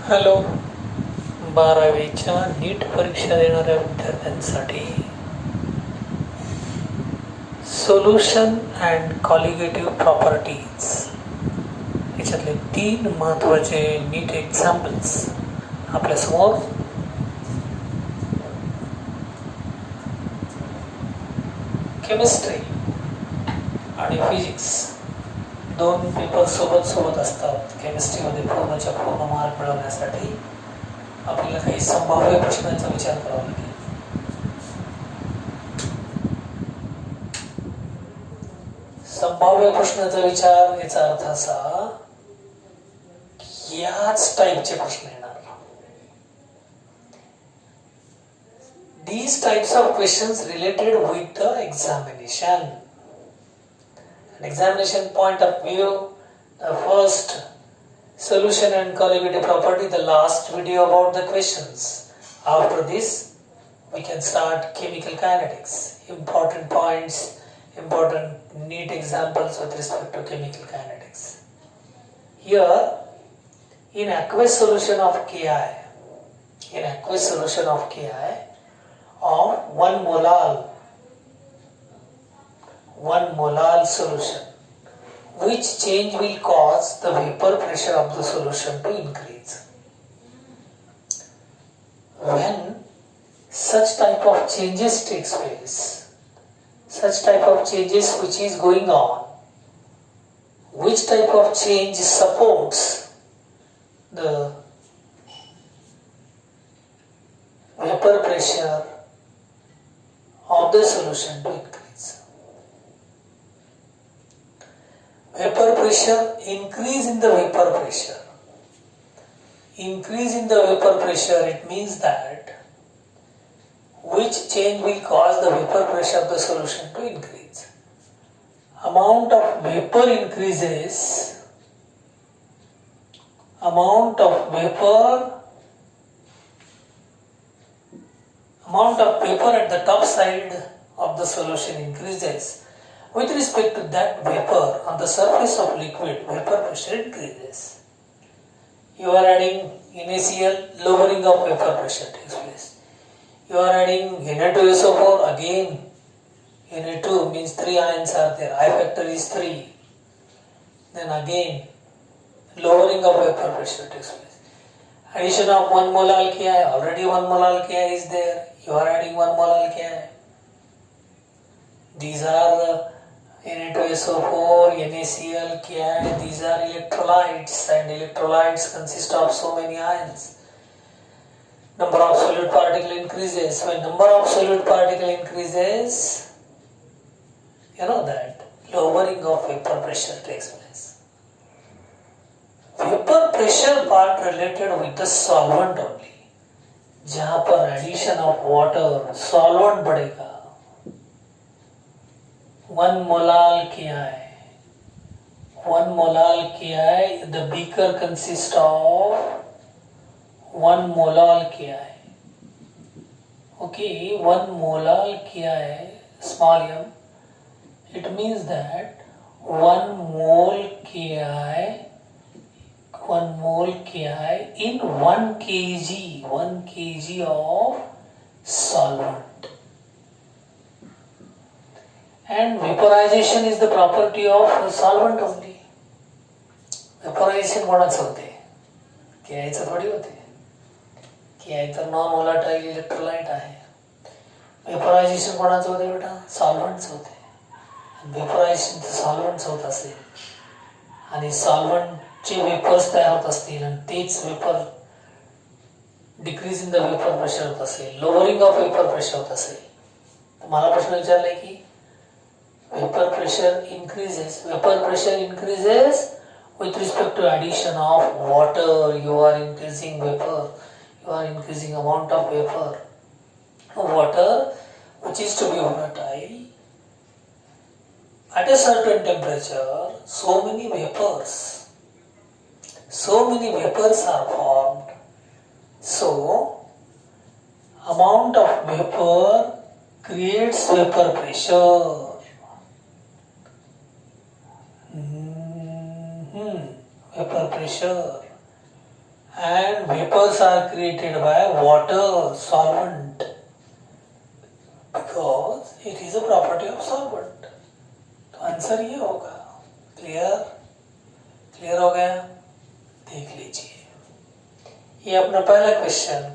Hello, 12वीच्या NEET परीक्षा देणाऱ्या विद्यार्थ्यांसाठी सोल्युशन अँड कॉलिगेटिव्ह प्रॉपर्टीज याच्यातले 3 महत्त्वाचे नीट एक्झाम्पल्स आपल्यासमोर. केमिस्ट्री आणि फिजिक्स 2 पेपर सोबत असतात. केमिस्ट्रीमध्ये पूर्णच्या पूर्ण मार्क मिळवण्यासाठी आपल्याला काही संभाव्य प्रश्नांचा विचार करावा लागेल. संभाव्य प्रश्नाचा विचार याचा अर्थ असा की याच टाईपचे प्रश्न येणार. These types of questions related with the examination. An examination point of view, the first solution and colligative property, the last video about the questions. After this, we can start chemical kinetics. Important points, important neat examples with respect to chemical kinetics. Here, in aqueous solution of Ki, of 1 molal solution, which change will cause the vapor pressure of the solution to increase? When such type of changes takes place, such type of changes which is going on, which type of change supports the vapor pressure of the solution to increase? Vapor pressure, increase in the vapor pressure. Increase in the vapor pressure, it means that which change will cause the vapor pressure of the solution to increase. Amount of vapor increases, amount of vapor at the top side of the solution increases. With respect to that vapor on the surface of liquid, vapor pressure increases. You are adding NaCl, lowering of vapor pressure takes place. You are adding Na2SO4, again Na2 means 3 ions are there, I factor is 3. Then again lowering of vapor pressure takes place. Addition of 1 molal Ki, already 1 molal Ki is there, you are adding 1 molal Ki. These are Na2SO4, NaCl, Ki, these are electrolytes, and electrolytes consist of so many ions. Number of solute particle increases. When number of solute particle increases, you know that lowering of vapor pressure takes place. Vapor pressure part related with the solvent only. जहाँ पर addition of water, solvent बढ़ेगा. 1 molal Ki, the beaker consists of 1 molal Ki. Okay, 1 molal Ki, small m, it means that 1 mole Ki in 1 kg of solvent. And vaporization is the property of solvent only. Vaporization कोणाचं होते? Ki चं थोडी होते. Ki तर non volatile electrolyte आहे. वेपोरायझेशन कोणाचं होते बेटा? सॉल्व्हंटचं होते. वेपोरायझेशन तर सॉल्व्हंटचं होत असेल आणि सॉल्व्हंटचे वेपर्स तयार होत असतील आणि तेच vapour decrease in the vapour pressure होत असेल, लोअरिंग ऑफ वेपर प्रेशर होत असेल, तर मला प्रश्न विचारलाय की vapor pressure increases with respect to addition of water. You are increasing vapor, you are increasing amount of vapor, water which is to be volatile at a certain temperature. So many vapors are formed, so amount of vapor creates vapor pressure. Vapor pressure and vapors are created by water solvent because it is a property of solvent. तो answer ये होगा. Clear हो गया? देख लीजिए, ये अपना पहला question.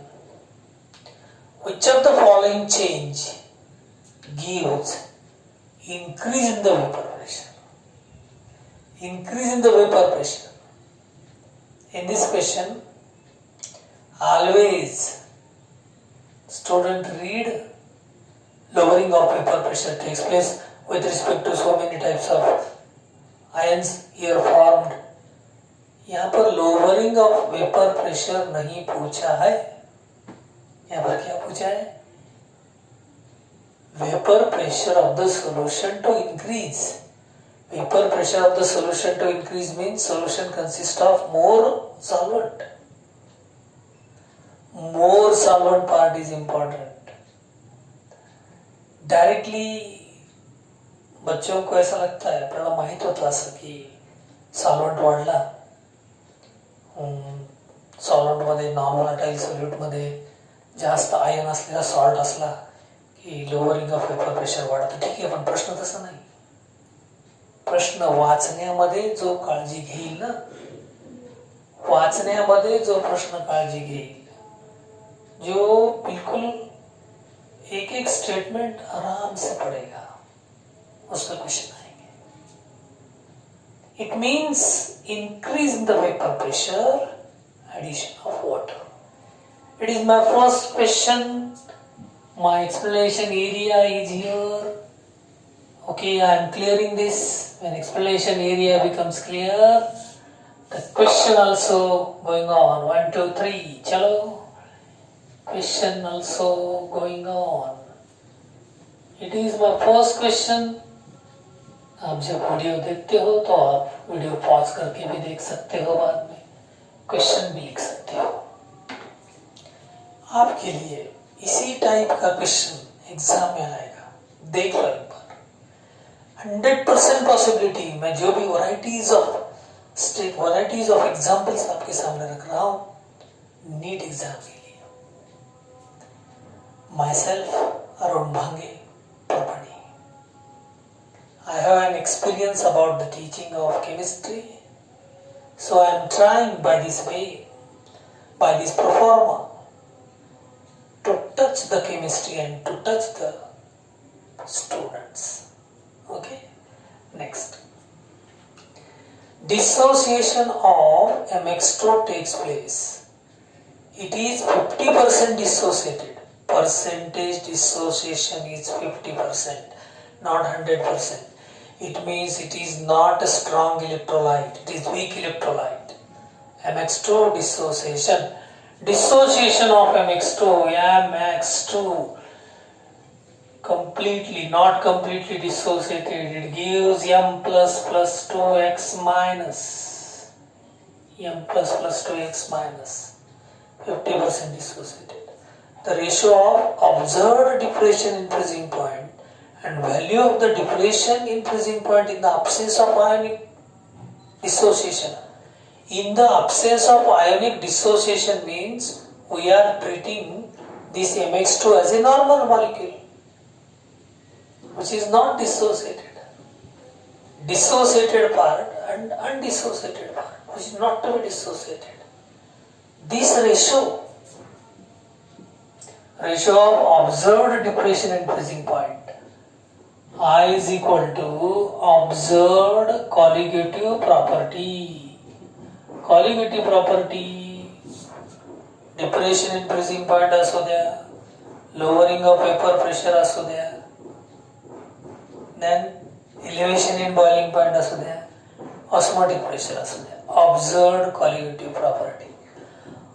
Which of the following change gives increase in the vapor pressure? Increase in the vapor pressure. In this question, always student read, lowering of vapor pressure takes place with respect to so many types of ions here formed. यहाँ पर lowering of vapor pressure नहीं पूछा है. यहाँ पर क्या पूछा है? Vapor pressure of the solution to increase. Vapor pressure of the solution to increase means solution consists of more solvent. More solvent part is important. Directly बच्चों को ऐसा लगता है, आपल्याला माहित होतं असं की सॉल्व्हेंट वाढला, सॉल्व्हेंट मध्ये नॉन-व्होलाटाइल सॉल्व्हेंट मध्ये जास्त आयन असलेला सॉल्ट असला की लोअरिंग ऑफ वेपर प्रेशर वाढतं. ठीक आहे, पण प्रश्न तसा नाही. प्रश्न वाचण्यामध्ये जो काळजी घेईल ना, वाचण्यामध्ये जो प्रश्न काळजी घेईल, जो बिल्कुल एक एक स्टेटमेंट आराम से पढ़ेगा, उसका क्वेश्चन आएंगे. It means increase in the vapour pressure, addition of water. It is my first question. My explanation area is here. Okay, I am clearing this. When explanation area becomes clear, the question also going on. 1, 2, 3. Chalo. Question also going on. It is my first question. आप जब video देखते हो तो आप video pause करके भी देख सकते हो, बाद में क्वेश्चन भी लिख सकते हो. आपके लिए इसी टाइप का क्वेश्चन एग्जाम में आएगा, देख लो एक बार. 100% पॉसिबिलिटी. मैं जो भी वैरायटीज ऑफ एग्जाम्पल्स आपके सामने रख रहा हूं नीट एग्जाम के लिए. Myself Arun Bhange, Parbhani. I have an experience about the teaching of chemistry, so I am trying by this way, by this proforma, to touch the chemistry and to touch the students. Okay, next. Dissociation of MX2 takes place. It is 50% dissociated. Percentage dissociation is 50%, not 100%. It means it is not a strong electrolyte, it is weak electrolyte. MX2 dissociation. Dissociation of MX2 completely, not completely dissociated. It gives M plus 2x minus. M plus 2x minus. 50% dissociated. The ratio of observed depression in freezing point and value of the depression in freezing point in the absence of ionic dissociation. In the absence of ionic dissociation means we are treating this MX2 as a normal molecule which is not dissociated. Dissociated part and undissociated part which is not to be dissociated. This ratio of observed depression in freezing point, I is equal to observed colligative property. Colligative property, depression in freezing point असो द्या, lowering of vapor pressure असो द्या, then elevation in boiling point असो द्या, osmotic pressure असो द्या. Observed colligative property.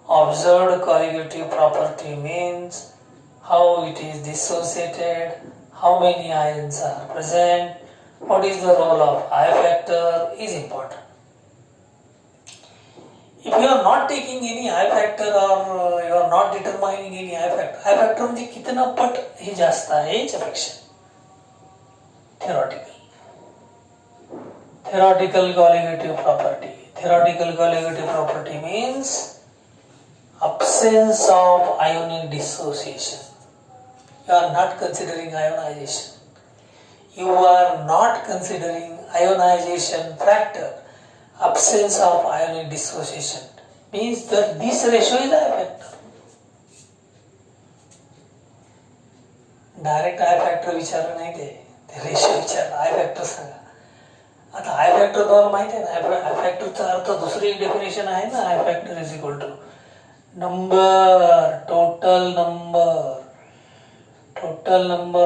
Observed colligative property means how it is dissociated, how many ions are present, what is the role of I factor is important. If you are not taking any I factor or you are not determining any I factor म्हणजे कितना पट हे जास्त आहे याच्यापेक्षा. Theoretical colligative property. Theoretical colligative property means absence of ionic dissociation. You are not considering ionization. You are not considering ionization factor. Absence of ionic dissociation means that this ratio is I factor. Direct I factor विचारलं नाही ते ratio विचारलं आय factor सांगा. आता आय factor तुम्हाला माहिती आहे ना, आय फॅक्टरचा अर्थ दुसरी एक डेफिनेशन आहे ना, i factor is equal to number, total number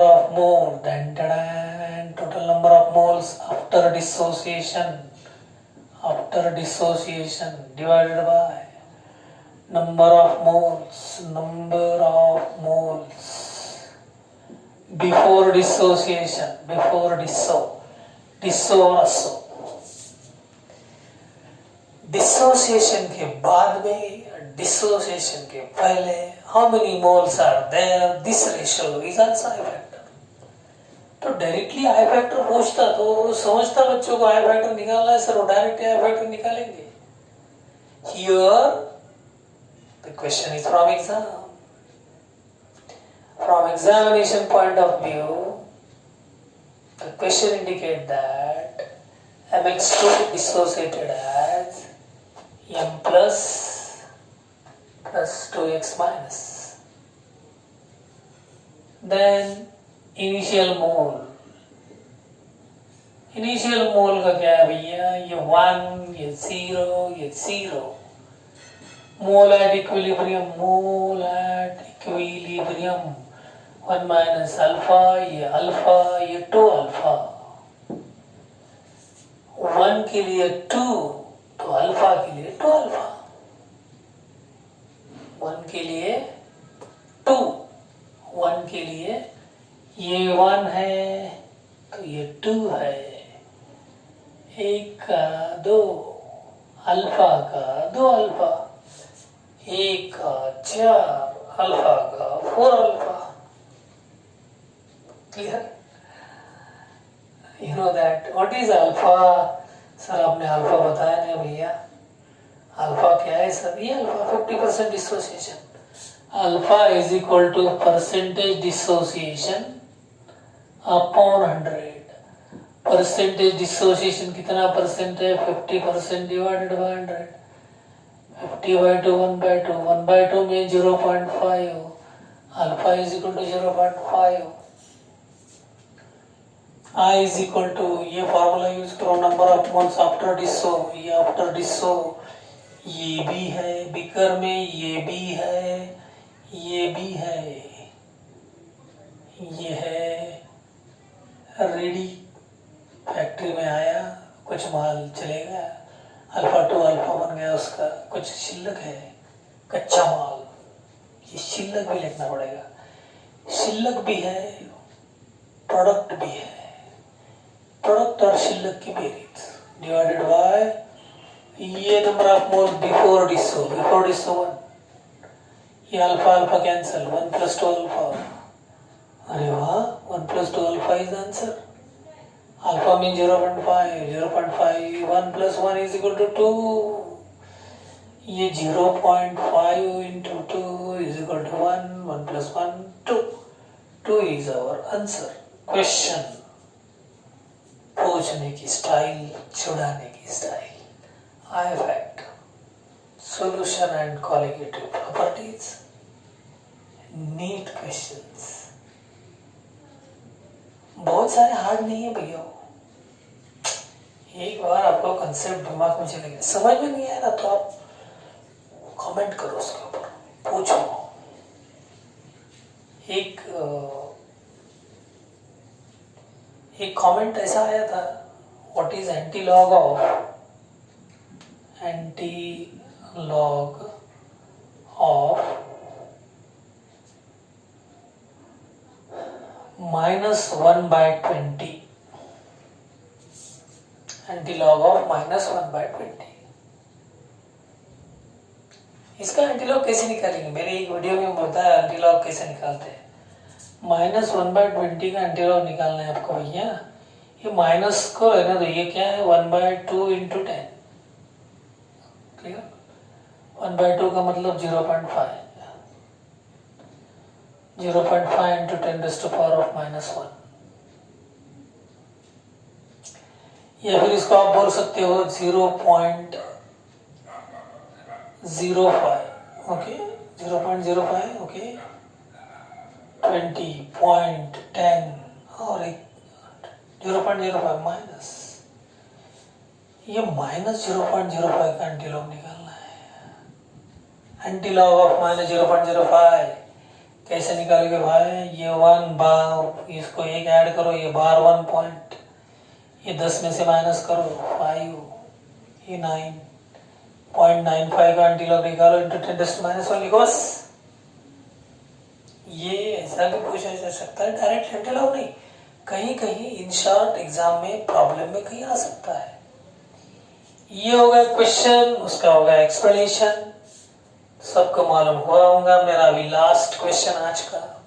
of mole, total number of moles after dissociation divided by number of moles before dissociation, dissociation के बाद में, डिसोसिएशन के पहले how many moles are there, this ratio is also i factor. तो directly i factor पूछता तो समझता बच्चों को आई फैक्टर निकालना है सर, वो डायरेक्टली आई फैक्टर निकालेंगे. Here the question is from exam. From examination point of view, the question indicate that mx2 dissociated as m plus 2x minus. Then initial mole का क्या है भैया, ये 1, ये 0. Mole at equilibrium 1 minus alpha, ये 2 alpha. 1 के लिए 2 तो अल्फा के लिए 2 अल्फा. 1 के लिए 2, 1 के लिए ये 1 है तो ये 2 है. 1 का 2, अल्फा का 2 अल्फा, 1 का 4, अल्फा का 4 alpha. Clear? You know that. What is alpha? Sir आपने अल्फा बताया नहीं भैया. अल्फा क्या है सर? ये alpha 50% dissociation. Alpha is equal to percentage dissociation upon 100. Percentage dissociation कितना परसेंट है? 50% डिवाइडेड बाय 100. 50/2 1/2. 1/2 में 0.5. Alpha is equal to 0.5. I is equal to, ये फॉर्मूला यूज करो, number of moles after disso. ये after disso, ये भी है beaker में, ये भी है, ये भी है, ये है रेडी फैक्ट्री में आया, कुछ माल चलेगा, अल्फा 2 अल्फा बन गया, उसका कुछ शिल्लक है कच्चा माल. ये शिल्लक भी लिखना पड़ेगा. शिल्लक भी है, प्रोडक्ट भी है. प्रोडक्ट और शिल्लक की बेरीज डिवाइडेड बाय ये नंबर ऑफ मोल बिफोर डिसो 1. ये अल्फा अल्फा कैंसल, 1 + 2 अल्फा. अरे वाह, 1 + 2 alpha is answer. Alpha mean 0.5. 1 + 1 is equal to 2. ये 0.5 into 2 is equal to 1. 1 + 1 2. 2 is our answer. Question पूछने की स्टाइल, छुड़ाने की style. I fact, solution and colligative properties, NEET questions. बहुत सारे हार्ड नहीं है भैया. एक बार आपको कंसेप्ट दिमाग में चले गए, समझ में नहीं आया ना तो आप कमेंट करो उसके ऊपर, पूछो. एक कमेंट ऐसा आया था, what is antilog of -1/20. Antilog of -1/20. इसका एंटीलॉग कैसे निकालेंगे? मेरे एक वीडियो में बताया एंटीलॉग कैसे निकालते हैं. -1/20 का एंटीलॉग निकालना है आपको भैया. ये माइनस को रहने दो, ये क्या है 1/2 × 10. क्लियर? 1/2 का मतलब 0.5, 0.5 into 10⁻⁻1, या फिर इसको आप बोल सकते हो 0.05, ओके, 0.05, ओके, 20.10 और एक 0.05 माइनस, ये माइनस 0.05 का एंटीलॉग निकालना है। एंटीलॉग ऑफ माइनस 0.05 कैसे निकालोगे भाई? ये 1 बार, इसको एक ऐड करो, ये बार 1 पॉइंट, ये 10 में से माइनस करो 5, ये 9.95 का एंटीलॉग निकालो इंटू 10⁻1 लिखो बस। ये ऐसा भी पूछा जा सकता है, डायरेक्ट एंटीलॉग नहीं, कहीं कहीं इन शॉर्ट एग्जाम में प्रॉब्लम में कहीं आ सकता है। ये होगा क्वेश्चन, उसका होगा एक्सप्लेनेशन, सबको मालूम हुआ होगा। मेरा अभी लास्ट क्वेश्चन आज का,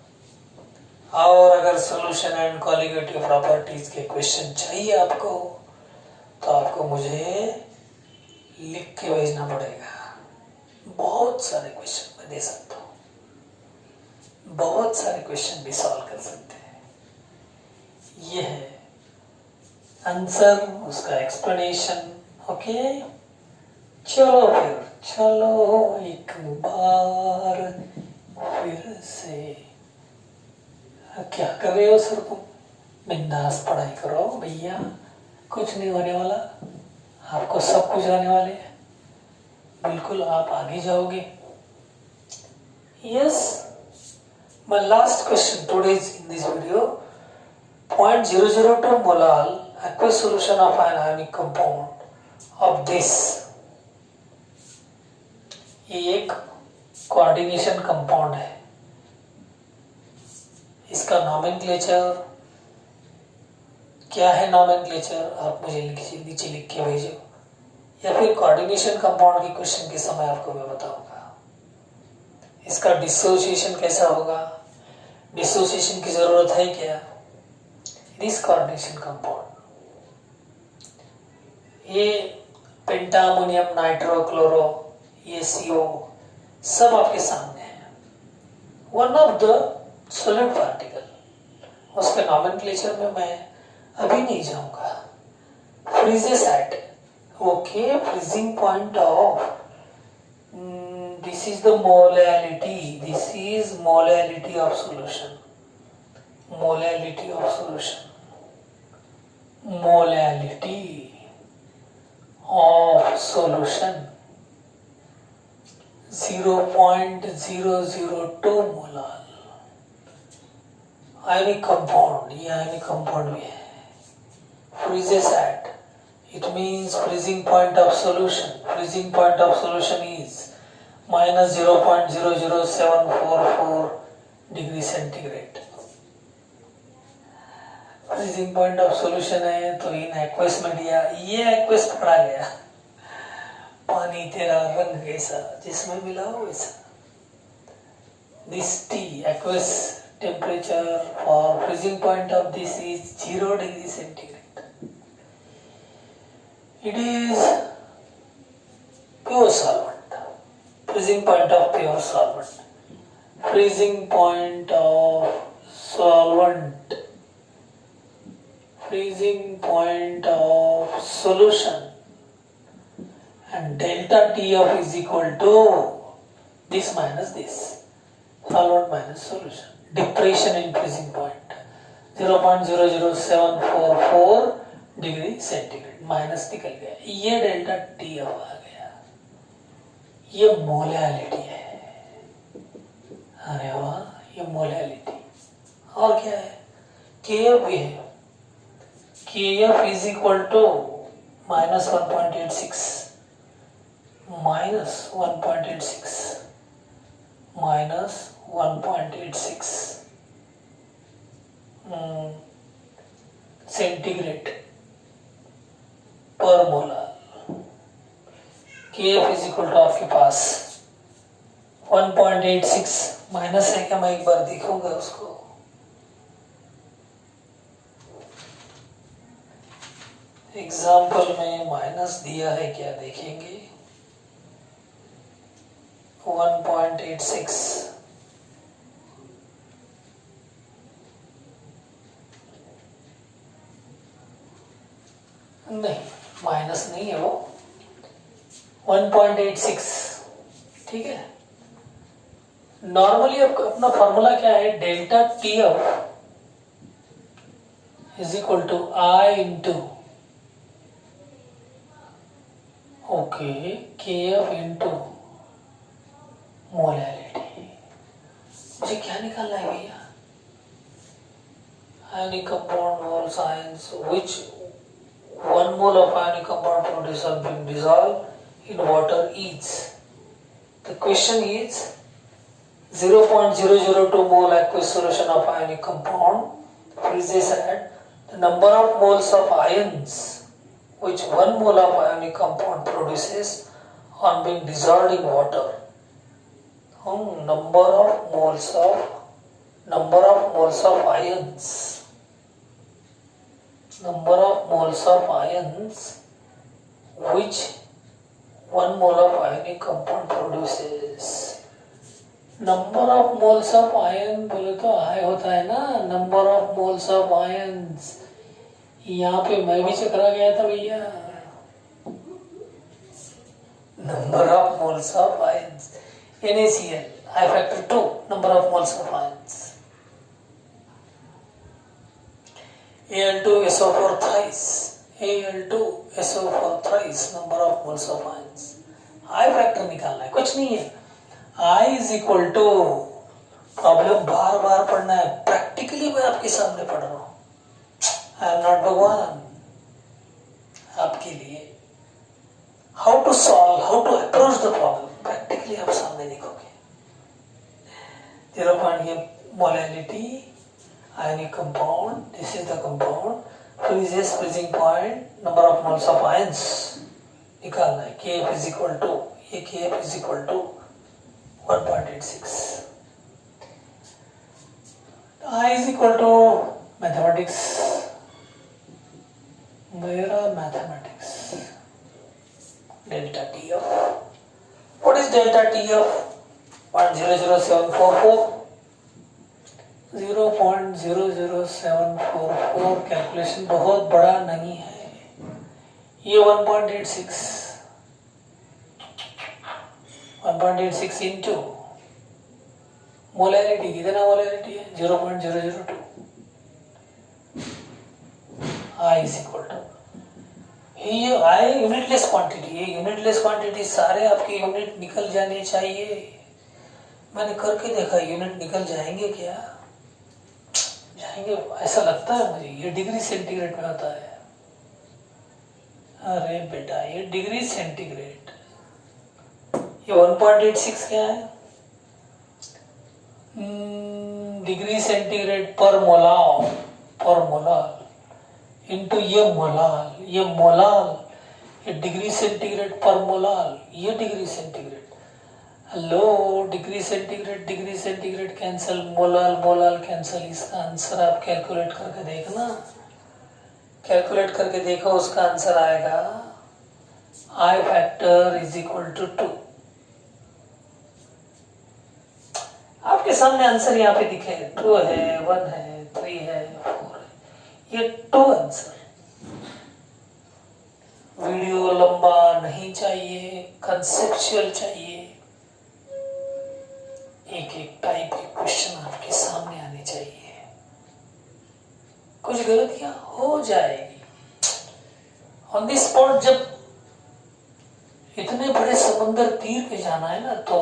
और अगर सॉल्यूशन एंड कॉलिगेटिव प्रॉपर्टीज के क्वेश्चन चाहिए आपको, तो आपको मुझे लिख के भेजना पड़ेगा। बहुत सारे क्वेश्चन मैं दे सकता हूँ, बहुत सारे क्वेश्चन भी सॉल्व कर सकते हैं। ये है आंसर, उसका एक्सप्लेनेशन, ओके। चलो फिर, चलो एक बार फिर से, क्या कर रहे हो सर तुम? बिंदास पढ़ाई करो भैया, कुछ नहीं होने वाला, आपको सब कुछ आने वाले हैं, बिल्कुल आप आगे जाओगे। Yes, my last question today is in this video, 0.002 molal aqueous solution of an ionic compound of this, ये एक कोऑर्डिनेशन कंपाउंड है, इसका नॉमेनक्लेचर क्या है? नॉमेनक्लेचर आप मुझे नीचे लिख के भेजो, या फिर कोऑर्डिनेशन कंपाउंड के क्वेश्चन के समय आपको मैं बताऊंगा। इसका डिसोसिएशन कैसा होगा, डिसोसिएशन की जरूरत है क्या? दिस कोऑर्डिनेशन कंपाउंड, ये पेंटामोनियम नाइट्रोक्लोरो, ये CO सब आपके सामने है। One of the solid particle, उसके नॉमेनक्लेचर में मैं अभी नहीं जाऊंगा। Freezes at, okay, freezing point of, this is the molality, this is molality of solution, molality of solution, molality of solution 0.002 molal. Ionic compound, ये आयनिक कंपाउंड भी है। Freezes at, it means freezing point of solution, freezing point of solution is minus 0.00744 degree centigrade. Freezing point of solution है तो in aqueous media, ये aqueous पकड़ा गया, पानी तेरा रंग कैसा जिसमें मिला हो वैसा। This T aqueous temperature for freezing point of this is 0 degree centigrade. It is pure solvent, freezing point of pure solvent, freezing point of solvent, freezing point of solution, and delta TF is equal to this minus this, solvent minus solution. Depression in freezing point 0.00744 degree centigrade, minus निकल गया, ये delta TF आ गया, ये molality है। अरे वाह, ये molality. और क्या है? KF भी है, KF is equal to minus 1.86, minus 1.86, minus 1.86 centigrade पर molar. KF is equal to आपके पास 1.86 माइनस है क्या? मैं एक बार देखूंगा उसको। एग्जाम्पल में माइनस दिया है क्या, देखेंगे। 1.86 नहीं, माइनस नहीं है वो, 1.86। ठीक है, नॉर्मली अपना फॉर्मूला क्या है, delta T F is equal to I into okay K F into molality. मुझे क्या निकालना है भैया, ionic compound moles ions which 1 mole of ionic compound produce are being dissolved in water is. The question is 0.002 mole aqueous solution of ionic compound freezes at the number of moles of ions which 1 mole of ionic compound produces on being dissolved in water. Number of moles of ions. Number of moles of ions which 1 mole of ionic compound produces. Number of moles of ion बोले तो I होता है ना, number of moles of ions। यहाँ पे मैं भी चकरा गया था भैया। Number of moles of ions, NaCl, I factor 2, number of moles of ions। Al2SO4 thrice, Al2SO4 thrice, number of moles of ions। I factor निकालना है, कुछ नहीं है। I is equal to, problem बार बार पढ़ना है, प्रैक्टिकली मैं आपके सामने पढ़ रहा हूँ। I am not भगवान, आपके लिए how to solve, how to approach the problem, practically आप सामने देखोगे। 0 point ये molality, ionic compound, this is the compound, freezes, freezing point, number of moles of ions निकालना है। Kf is equal to, ये Kf is equal to 1.86। I is equal to mathematics, मेरा mathematics, delta TF। What is delta TF? 0.00744, 0.00744 calculation बहुत बड़ा नहीं है। ये 1.86 into molality, कितना मोलैलिटी है 0.002। I is equal to, ये I यूनिटलेस क्वांटिटी है, यूनिटलेस क्वांटिटी सारे आपके यूनिट निकल जाने चाहिए। मैंने करके देखा, यूनिट निकल जाएंगे क्या, जाएंगे ऐसा लगता है मुझे। ये डिग्री सेंटीग्रेड में होता है। अरे बेटा ये डिग्री सेंटीग्रेड, ये 1.86 क्या है, डिग्री सेंटीग्रेड पर मोलाल इंटू ये मोलाल, ये डिग्री सेंटीग्रेड पर मोलाल, ये degree centigrade. Hello, degree centigrade cancel, molal cancel. इसका आंसर आप कैलकुलेट करके देखना, कैलकुलेट करके देखो, उसका आंसर आएगा I factor is equal to 2। आपके सामने आंसर यहाँ पे दिखे, 2 है, 1 है, 3 है, 4 है, ये 2 आंसर। वीडियो लंबा नहीं चाहिए, कंसेप्चुअल चाहिए। एक एक टाइप के क्वेश्चन आपके सामने आने चाहिए। कुछ गलतियां हो जाएगी ऑन द स्पॉट। जब इतने बड़े समंदर तीर के जाना है ना, तो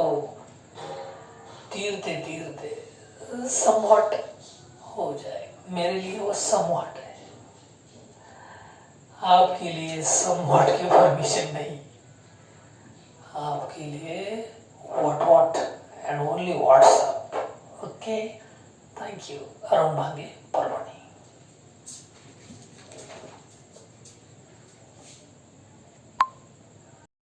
तीरते समवॉट हो जाएगा। मेरे लिए वो समवॉट है, आपके लिए समवॉट की परमिशन नहीं, आपके लिए what and only WhatsApp. Okay, thank you. Arun Bhange, Parvani.